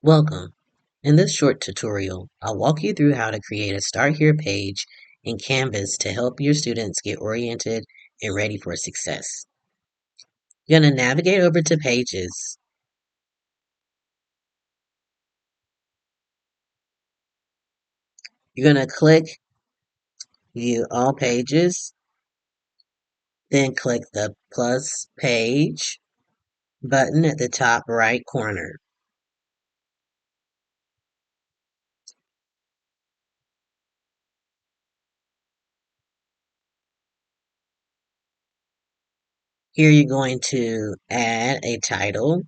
Welcome. In this short tutorial, I'll walk you through how to create a Start Here page in Canvas to help your students get oriented and ready for success. You're going to navigate over to Pages. You're going to click View All Pages, then click the Plus Page button at the top right corner. Here you're going to add a title.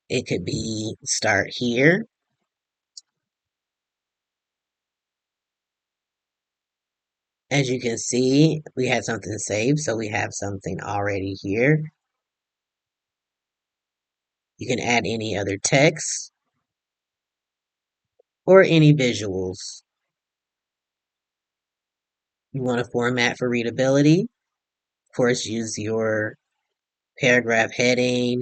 It could be Start Here. As you can see, we had something saved, so we have something already here. You can add any other text or any visuals. You want a format for readability. Of course, use your paragraph heading,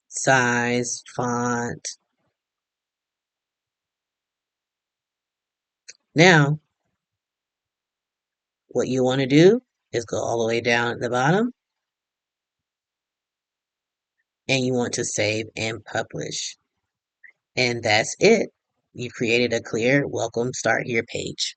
size, font. Now, what you want to do is go all the way down at the bottom and you want to save and publish. And that's it. You created a clear Welcome Start Here page.